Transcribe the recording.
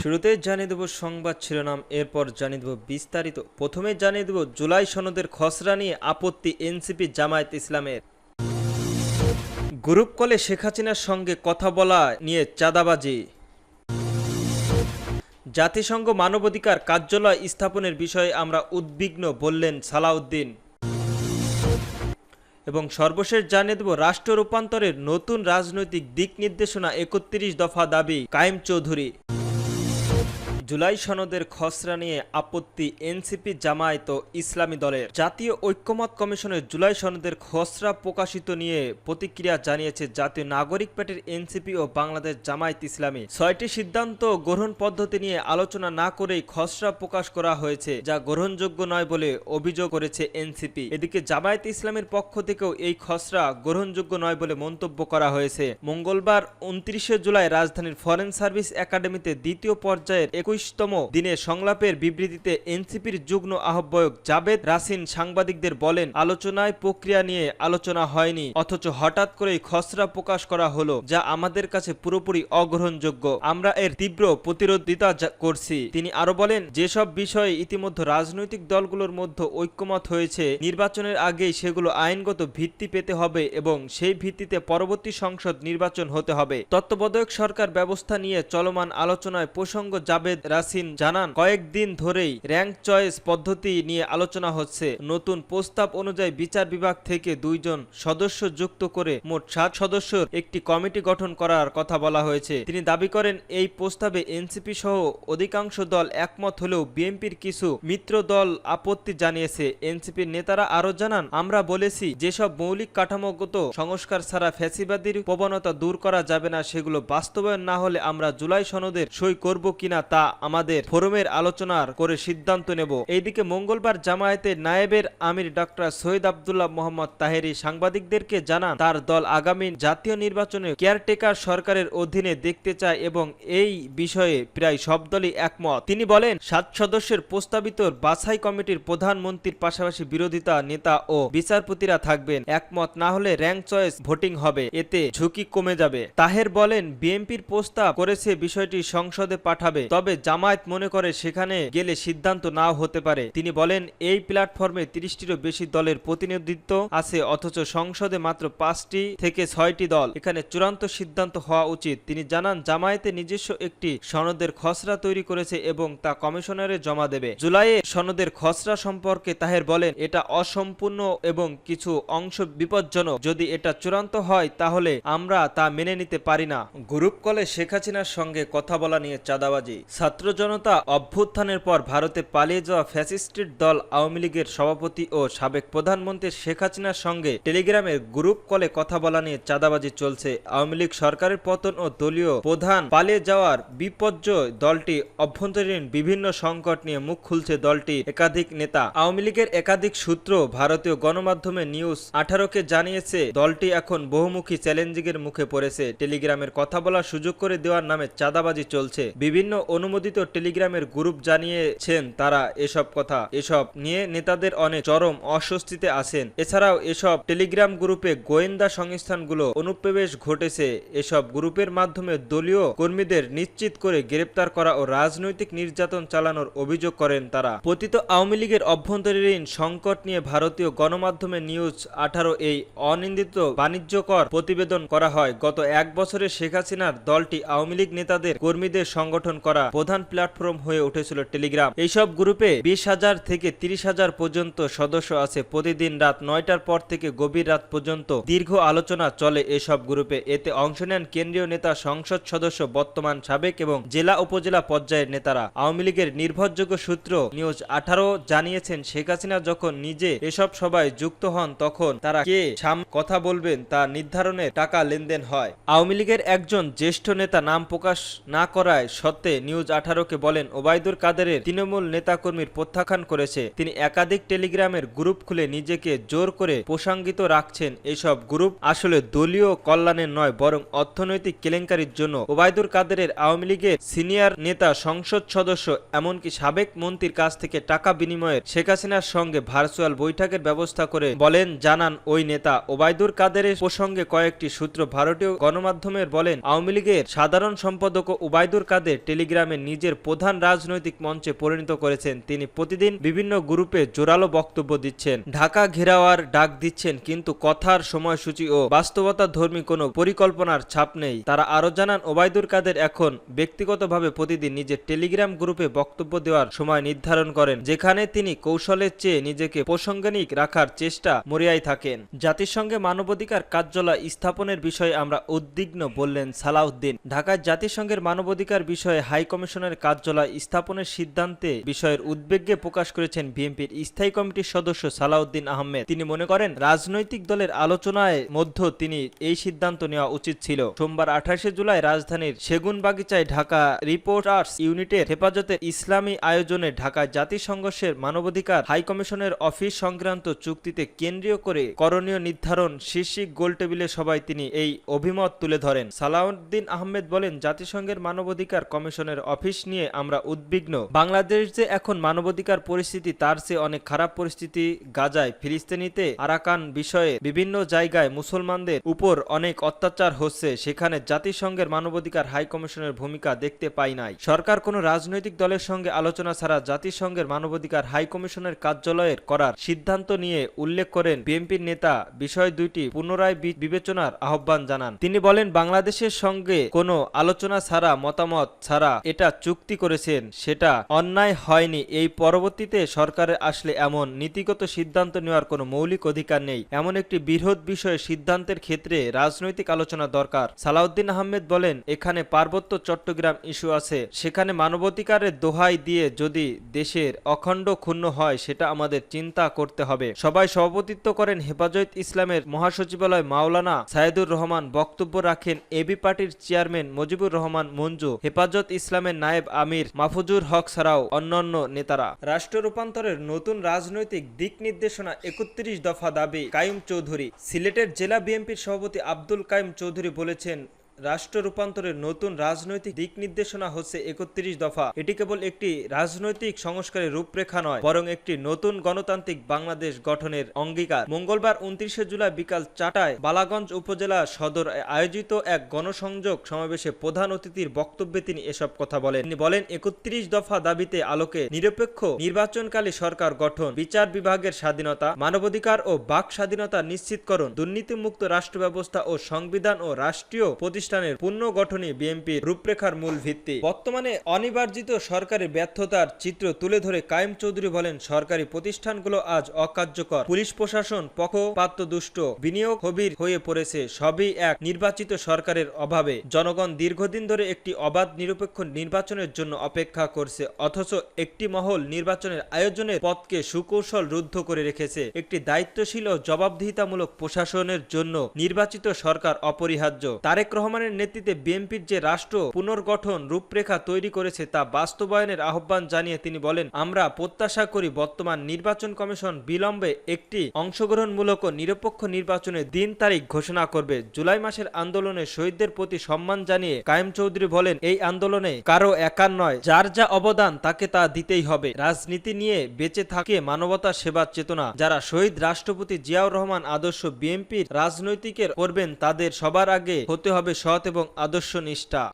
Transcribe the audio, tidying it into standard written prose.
শুরুতেই জানিয়ে দেব সংবাদ শিরোনাম, এরপর জানিয়ে দেব বিস্তারিত। প্রথমে জানিয়ে দেব জুলাই সনদের খসড়া নিয়ে আপত্তি এনসিপি জামায়াত ইসলামের। গ্রুপ কলে শেখ হাসিনার সঙ্গে কথা বলা নিয়ে চাঁদাবাজি। জাতিসংঘ মানবাধিকার কার্যালয় স্থাপনের বিষয়ে আমরা উদ্বিগ্ন বললেন সালাউদ্দিন। এবং সর্বশেষ জানিয়ে দেব রাষ্ট্র রূপান্তরের নতুন রাজনৈতিক দিক নির্দেশনা ৩১ দফা দাবি কায়েম চৌধুরী। জুলাই সনদের খসড়া নিয়ে আপত্তি এনসিপি জামায়াত ও ইসলামী দলের। জাতীয় ঐক্যমত কমিশনের জুলাই সনদের খসড়া প্রকাশিত নিয়ে প্রতিক্রিয়া জানিয়েছে জাতীয় নাগরিক পার্টির এনসিপি ও বাংলাদেশ জামায়াত ইসলামী। ৬টি সিদ্ধান্ত গ্রহণ পদ্ধতি নিয়ে আলোচনা না করেই খসড়া প্রকাশ করা হয়েছে, যা গ্রহণযোগ্য নয় বলে অভিযোগ করেছে এনসিপি। এদিকে জামায়াত ইসলামের পক্ষ থেকেও এই খসড়া গ্রহণযোগ্য নয় বলে মন্তব্য করা হয়েছে। মঙ্গলবার ২৯ জুলাই রাজধানীর ফরেন সার্ভিস একাডেমিতে দ্বিতীয় পর্যায়ের ২১তম দিনের সংলাপের বিবৃতিতে এনসিপির যুগ্ম আহ্বায়ক জাবেদ রাসিন সাংবাদিকদের বলেন, আলোচনায় প্রক্রিয়া নিয়ে আলোচনা হয়নি, অথচ হঠাৎ করেই খসড়া প্রকাশ করা হলো, যা আমাদের কাছে পুরোপুরি অগ্রহণযোগ্য। আমরা এর তীব্র প্রতিরোধিতা করছি। তিনি আরো বলেন, যেসব বিষয়ে ইতিমধ্যে রাজনৈতিক দলগুলোর মধ্যে ঐক্যমত হয়েছে, নির্বাচনের আগেই সেগুলো আইনগত ভিত্তি পেতে হবে এবং সেই ভিত্তিতে পরবর্তী সংসদ নির্বাচন হতে হবে। তত্ত্বাবধায়ক সরকার ব্যবস্থা নিয়ে চলমান আলোচনায় প্রসঙ্গ জাবেদ রাসিন জানান, কয়েকদিন ধরেই র্যাঙ্ক চয়েস পদ্ধতি নিয়ে আলোচনা হচ্ছে। নতুন প্রস্তাব অনুযায়ী বিচার বিভাগ থেকে ২ জন সদস্য যুক্ত করে মোট ৭ সদস্যের একটি কমিটি গঠন করার কথা বলা হয়েছে। তিনি দাবি করেন, এই প্রস্তাবে এনসিপি সহ অধিকাংশ দল একমত হলেও বিএনপির কিছু মিত্র দল আপত্তি জানিয়েছে। এনসিপির নেতারা আরো জানান, আমরা বলেছি যেসব মৌলিক কাঠামোগত সংস্কার ছাড়া ফ্যাসিবাদীর প্রবণতা দূর করা যাবে না, সেগুলো বাস্তবায়ন না হলে আমরা জুলাই সনদের সই করব কিনা তা আমাদের ফোরামের আলোচনার করে সিদ্ধান্ত নেব। এইদিকে মঙ্গলবার জামায়াতের নায়েবের আমির ডক্টর সৈয়দ আব্দুল্লাহ মোহাম্মদ তাহেরি সাংবাদিকদেরকে জানান, তার দল আগামী জাতীয় নির্বাচনে কেয়ারটেকার সরকারের অধীনে দেখতে চায় এবং এই বিষয়ে প্রায় সব দলই একমত। তিনি বলেন, ৭ সদস্যের প্রস্তাবিত বাছাই কমিটির প্রধানমন্ত্রীর পাশাপাশি বিরোধিতা নেতা ও বিচারপতিরা থাকবেন। একমত না হলে র্যাঙ্ক চয়েস ভোটিং হবে, এতে ঝুঁকি কমে যাবে। তাহের বলেন, বিএনপির প্রস্তাব করেছে বিষয়টি সংসদে পাঠাবে, তবে জামায়াত মনে করে সেখানে গেলে সিদ্ধান্ত নাও হতে পারে। তিনি বলেন, এই প্ল্যাটফর্মে ৩০টিরও বেশি দলের প্রতিনিধিত্ব আছে, অথচ সংসদে মাত্র ৫টি থেকে ৬টি দল। এখানে চূড়ান্ত সিদ্ধান্ত হওয়া উচিত। তিনি জানান, জামায়াতে নিজস্ব একটি সনদের খসড়া তৈরি করেছে এবং তা কমিশনারে জমা দেবে। জুলাইয়ে সনদের খসড়া সম্পর্কে তাহের বলেন, এটা অসম্পূর্ণ এবং কিছু অংশ বিপজ্জনক। যদি এটা চূড়ান্ত হয় তাহলে আমরা তা মেনে নিতে পারি না। গ্রুপ কলে শেখ হাসিনার সঙ্গে কথা বলা নিয়ে চাঁদাবাজি। ছাত্র জনতা অভ্যুত্থানের পর ভারতে পালিয়ে যাওয়া ফ্যাসিস্টের দল আওয়ামী লীগের সভাপতি ও সাবেক প্রধানমন্ত্রী শেখ হাসিনার সঙ্গে টেলিগ্রামের গ্রুপ কলে কথা বলা নিয়ে চাঁদাবাজি চলছে। আওয়ামী লীগ সরকারের পতন ও দলীয় প্রধান পালিয়ে যাওয়ার বিপর্যয় দলটি অভ্যন্তরীণ বিভিন্ন সংকট নিয়ে মুখ খুলছে দলটি একাধিক নেতা। আওয়ামী লীগের একাধিক সূত্র ভারতীয় গণমাধ্যমে নিউজ 18কে জানিয়েছে, দলটি এখন বহুমুখী চ্যালেঞ্জিংয়ের মুখে পড়েছে। টেলিগ্রামের কথা বলার সুযোগ করে দেওয়ার নামে চাঁদাবাজি চলছে। বিভিন্ন অনুমোদিত টেলিগ্রামের গ্রুপ জানিয়েছেন তারা এসব কথা। এসব নিয়ে নেতাদের অনেক চরম অস্বস্তিতে আছেন। এছাড়াও এসব টেলিগ্রাম গ্রুপে গোয়েন্দা সংস্থানগুলো অনুপ্রবেশ ঘটেছে। এসব গ্রুপের মাধ্যমে দলীয় কর্মীদের নিশ্চিত করে গ্রেপ্তার করা ও রাজনৈতিক নির্যাতন চালানোর অভিযোগ করেন তারা। পতিত আওয়ামী লীগের অভ্যন্তরীণ সংকট নিয়ে ভারতীয় গণমাধ্যমে নিউজ 18 এই অনিন্দিত বাণিজ্যকর প্রতিবেদন করা হয়। গত 1 বছরে শেখ হাসিনার দলটি আওয়ামী লীগ নেতাদের কর্মীদের সংগঠন করা প্রধান প্ল্যাটফর্ম হয়ে উঠেছিল টেলিগ্রাম। এইসব গ্রুপে 20,000 থেকে 30,000 পর্যন্ত সদস্য আছে। প্রতিদিন রাত 9টার পর থেকে গভীর রাত পর্যন্ত দীর্ঘ আলোচনা চলে এসব গ্রুপে। এতে অংশ নেন কেন্দ্রীয় নেতা, সংসদ সদস্য, বর্তমান, সাবেক এবং জেলা উপজেলা পর্যায়ের নেতারা। আওয়ামী লীগের নির্ভরযোগ্য সূত্র নিউজ 18 জানিয়েছেন, শেখ হাসিনা যখন নিজে এসব সভায় যুক্ত হন তখন তারা কে কথা বলবেন তা নির্ধারণে টাকা লেনদেন হয়। আওয়ামী লীগের একজন জ্যেষ্ঠ নেতা নাম প্রকাশ না করায় সত্ত্বে নিউজ 18কে বলেন, ওবায়দুল কাদেরের তৃণমূল নেতাকর্মীর প্রত্যাখ্যান করেছে। তিনি একাধিক টেলিগ্রামের গ্রুপ খুলে নিজেকে জোর করে প্রসঙ্গিত রাখছেন। এসব গ্রুপ আসলে দলীয় কল্যাণের নয়, বরং অর্থনৈতিক কেলেঙ্কারির জন্য। ওবায়দুল কাদেরের আওয়ামী লীগের সিনিয়র নেতা, সংসদ সদস্য, এমনকি সাবেক মন্ত্রীর কাছ থেকে টাকা বিনিময়ে শেখ হাসিনার সঙ্গে ভার্চুয়াল বৈঠকের ব্যবস্থা করে বলেন জানান ওই নেতা। ওবায়দুল কাদেরের প্রসঙ্গে কয়েকটি সূত্র ভারতীয় গণমাধ্যমের বলেন, আওয়ামী লীগের সাধারণ সম্পাদক ওবায়দুল কাদের টেলিগ্রামের নিজের প্রধান রাজনৈতিক মঞ্চে পরিণত করেছেন। তিনি প্রতিদিন বিভিন্ন গ্রুপে জোরালো বক্তব্য দিচ্ছেন, ঢাকা ঘেরাওয়ার ডাক দিচ্ছেন, কিন্তু কথার সময়সূচি ও বাস্তবতাধর্মী কোনো পরিকল্পনার ছাপ নেই। তারা আরও জানান, ওবায়দুল কাদের এখন ব্যক্তিগতভাবে প্রতিদিন নিজের টেলিগ্রাম গ্রুপে বক্তব্য দেওয়ার সময় নির্ধারণ করেন, যেখানে তিনি কৌশলের চেয়ে নিজেকে প্রাসঙ্গিক রাখার চেষ্টা মরিয়ায় থাকেন। জাতিসংঘে মানবাধিকার কার্যালয় স্থাপনের বিষয়ে আমরা উদ্বিগ্ন, বললেন সালাউদ্দিন। ঢাকায় জাতিসংঘের মানবাধিকার বিষয়ে হাই কমিশনের কার্যালয় স্থাপনের সিদ্ধান্তে বিষয়ের উদ্বেগে প্রকাশ করেছেন বিএনপির স্থায়ী কমিটির সদস্য সালাউদ্দিন আহমেদ। তিনি মনে করেন, রাজনৈতিক দলের আলোচনায় মধ্যে তিনি এই সিদ্ধান্ত নেওয়া উচিত ছিল। সোমবার 28 জুলাই রাজধানীর সেগুনবাগিচায় ঢাকা রিপোর্টার্স ইউনিটের হেফাজতে ইসলামী আয়োজনে ঢাকায় জাতিসংঘের মানবাধিকার হাই কমিশনের অফিস সংক্রান্ত চুক্তিতে কেন্দ্রীয় করে করণীয় নির্ধারণ শীর্ষক গোলটেবিলে সভায় তিনি এই অভিমত তুলে ধরেন। সালাউদ্দিন আহমেদ বলেন, জাতিসংঘের মানবাধিকার কমিশনের অফিস নিয়ে আমরা উদ্বিগ্ন। বাংলাদেশ যে এখন মানবাধিকার পরিস্থিতি তার চেয়ে অনেক খারাপ পরিস্থিতি। গাজায়, ফিলিস্তিনিতে, আরাকান বিষয়ে বিভিন্ন জায়গায় মুসলমানদের উপর অনেক অত্যাচার হচ্ছে, সেখানে জাতিসংঘের মানবাধিকার হাই কমিশনের ভূমিকা দেখতে পাই নাই। সরকার কোনো রাজনৈতিক দলের সঙ্গে আলোচনা ছাড়া জাতিসংঘের মানবাধিকার হাই কমিশনের কার্যালয়ের করার সিদ্ধান্ত নিয়ে উল্লেখ করেন বিএনপির নেতা বিষয় দুইটি পুনরায় বিবেচনার আহ্বান জানান। তিনি বলেন, বাংলাদেশের সঙ্গে কোনো আলোচনা ছাড়া, মতামত ছাড়া এটা চুক্তি করেছেন, সেটা অন্যায় হয়নি। এই পরবর্তীতে সরকারের আসলে এমন নীতিগত সিদ্ধান্ত নেওয়ার কোনো মৌলিক অধিকার নেই। এমন একটি বৃহৎ বিষয়ে সিদ্ধান্তের ক্ষেত্রে রাজনৈতিক আলোচনা দরকার। সালাউদ্দিন আহমেদ বলেন, এখানে পার্বত্য চট্টগ্রাম ইস্যু আছে, সেখানে মানবাধিকারের দোহাই দিয়ে যদি দেশের অখণ্ড ক্ষুণ্ণ হয় সেটা আমাদের চিন্তা করতে হবে। সবাই সভাপতিত্ব করেন হেফাজত ইসলামের মহাসচিবালয় মাওলানা সাইদুর রহমান। বক্তব্য রাখেন এবি পার্টির চেয়ারম্যান মুজিবুর রহমান মঞ্জু, হেফাজত ইসলামের নায়েব আমির মাহফুজুর হক ছাড়াও অন্যান্য নেতারা। রাষ্ট্র রূপান্তরের নতুন রাজনৈতিক দিক নির্দেশনা 31 দফা দাবি কাইয়ুম চৌধুরী। সিলেটের জেলা বিএনপির সভাপতি আব্দুল কাইয়ুম চৌধুরী বলেছেন, রাষ্ট্র রূপান্তরের নতুন রাজনৈতিক দিক নির্দেশনা হচ্ছে 31 দফা। এটি কেবল একটি রাজনৈতিক সংস্কারের রূপরেখা নয়, বরং একটি নতুন গণতান্ত্রিক বাংলাদেশ গঠনের অঙ্গীকার। মঙ্গলবার 29 জুলাই বিকাল 4টায় বালাগঞ্জ উপজেলা সদর আয়োজিত এক গণসংযোগ সমাবেশে প্রধান অতিথির বক্তব্যে তিনি এসব কথা বলেন। তিনি বলেন, 31 দফা দাবিতে আলোকে নিরপেক্ষ নির্বাচনকালী সরকার গঠন, বিচার বিভাগের স্বাধীনতা, মানবাধিকার ও বাক স্বাধীনতা নিশ্চিতকরণ, দুর্নীতিমুক্ত রাষ্ট্র ব্যবস্থা ও সংবিধান ও রাষ্ট্রীয় প্রতিষ্ঠানের পুনর্গঠনই বিএনপির রূপরেখার মূল ভিত্তি। বর্তমানে অনিবার্জিত সরকারের ব্যর্থতার চিত্র তুলে ধরে কাইয়ুম চৌধুরী বলেন, সরকারি প্রতিষ্ঠানগুলো আজ অকার্যকর, পুলিশ প্রশাসন পক্ষপাতদুষ্ট, বিনিয়োগ স্থবির হয়ে পড়েছে। সবই এক নির্বাচিত সরকারের অভাবে। জনগণ দীর্ঘদিন ধরে একটি অবাধ নিরপেক্ষ নির্বাচনের জন্য অপেক্ষা করছে, অথচ একটি মহল নির্বাচনের আয়োজনের পথকে সুকৌশল রুদ্ধ করে রেখেছে। একটি দায়িত্বশীল ও জবাবদিহিতামূলক প্রশাসনের জন্য নির্বাচিত সরকার অপরিহার্য। তারেক রহমানের নেতৃত্বে বিএনপির যে রাষ্ট্র পুনর্গঠন রূপরেখা তৈরি করেছে তা বাস্তবায়নের আহ্বান জানিয়ে তিনি বলেন, আমরা প্রত্যাশা করি বর্তমান নির্বাচন কমিশন বিলম্বে একটি অংশগ্রহণমূলক ও নিরপেক্ষ নির্বাচনের দিন তারিখ ঘোষণা করবে। জুলাই মাসের আন্দোলনে শহীদদের প্রতি সম্মান জানিয়ে কাইয়ুম চৌধুরী বলেন, এই আন্দোলনে কারো একার নয়, যার যা অবদান তাকে তা দিতেই হবে। রাজনীতি নিয়ে বেঁচে থাকে মানবতা সেবার চেতনা। যারা শহীদ রাষ্ট্রপতি জিয়াউর রহমান আদর্শ বিএনপির রাজনৈতিকের করবেন, তাদের সবার আগে হতে হবে সৎ এবং আদর্শ নিষ্ঠা।